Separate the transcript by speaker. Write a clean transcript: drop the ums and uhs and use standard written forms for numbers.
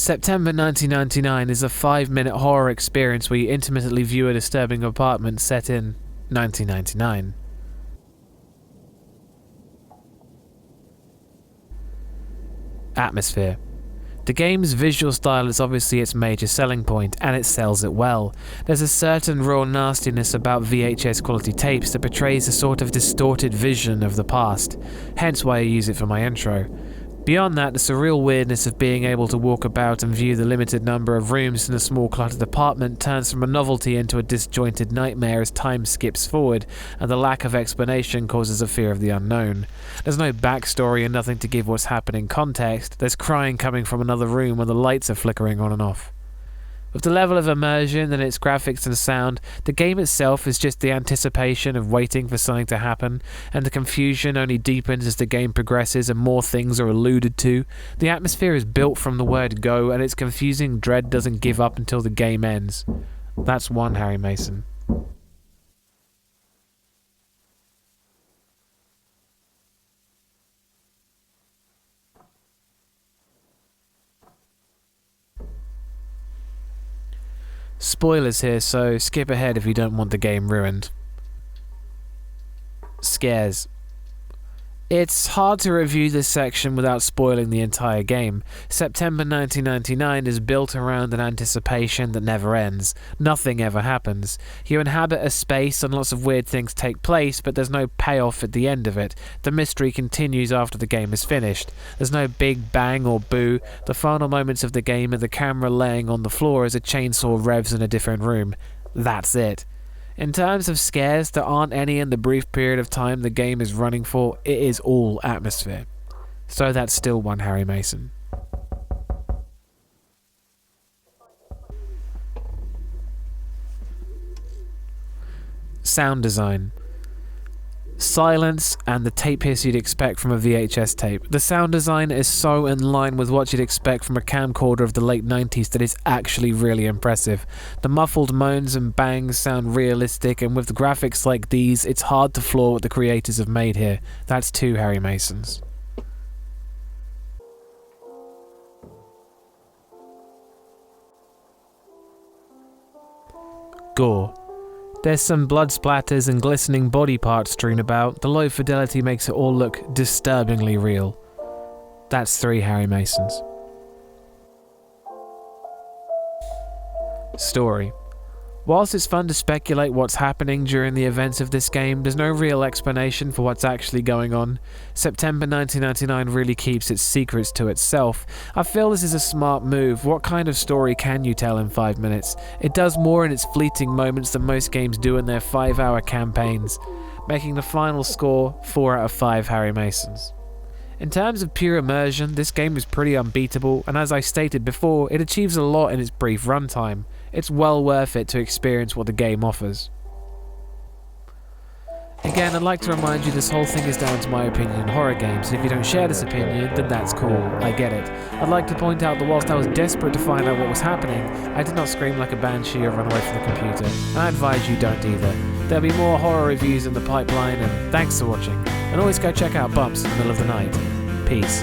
Speaker 1: September 1999 is a 5-minute horror experience where you intimately view a disturbing apartment set in 1999. Atmosphere. The game's visual style is obviously its major selling point, and it sells it well. There's a certain raw nastiness about VHS quality tapes that portrays a sort of distorted vision of the past, hence why I use it for my intro. Beyond that, the surreal weirdness of being able to walk about and view the limited number of rooms in a small cluttered apartment turns from a novelty into a disjointed nightmare as time skips forward, and the lack of explanation causes a fear of the unknown. There's no backstory and nothing to give what's happening context. There's crying coming from another room when the lights are flickering on and off. With the level of immersion and its graphics and sound, the game itself is just the anticipation of waiting for something to happen, and the confusion only deepens as the game progresses and more things are alluded to. The atmosphere is built from the word go, and its confusing dread doesn't give up until the game ends. That's one Harry Mason. Spoilers here, so skip ahead if you don't want the game ruined. Scares. It's hard to review this section without spoiling the entire game. September 1999 is built around an anticipation that never ends. Nothing ever happens. You inhabit a space and lots of weird things take place, but there's no payoff at the end of it. The mystery continues after the game is finished. There's no big bang or boo. The final moments of the game are the camera laying on the floor as a chainsaw revs in a different room. That's it. In terms of scares, there aren't any in the brief period of time the game is running for. It is all atmosphere. So that's still one Harry Mason. Sound design. Silence and the tape hiss you'd expect from a VHS tape. The sound design is so in line with what you'd expect from a camcorder of the late 90s that it's actually really impressive. The muffled moans and bangs sound realistic, and with graphics like these, it's hard to flaw what the creators have made here. That's two Harry Masons. Gore. There's some blood splatters and glistening body parts strewn about. The low fidelity makes it all look disturbingly real. That's three Harry Masons. Story. Whilst it's fun to speculate what's happening during the events of this game, there's no real explanation for what's actually going on. September 1999 really keeps its secrets to itself. I feel this is a smart move. What kind of story can you tell in 5 minutes? It does more in its fleeting moments than most games do in their 5-hour campaigns, making the final score 4 out of 5 Harry Masons. In terms of pure immersion, this game is pretty unbeatable, and as I stated before, it achieves a lot in its brief runtime. It's well worth it to experience what the game offers. Again, I'd like to remind you this whole thing is down to my opinion in horror games, and if you don't share this opinion, then that's cool, I get it. I'd like to point out that whilst I was desperate to find out what was happening, I did not scream like a banshee or run away from the computer, and I advise you don't either. There'll be more horror reviews in the pipeline, and thanks for watching, and always go check out Bumps in the Middle of the Night. Peace.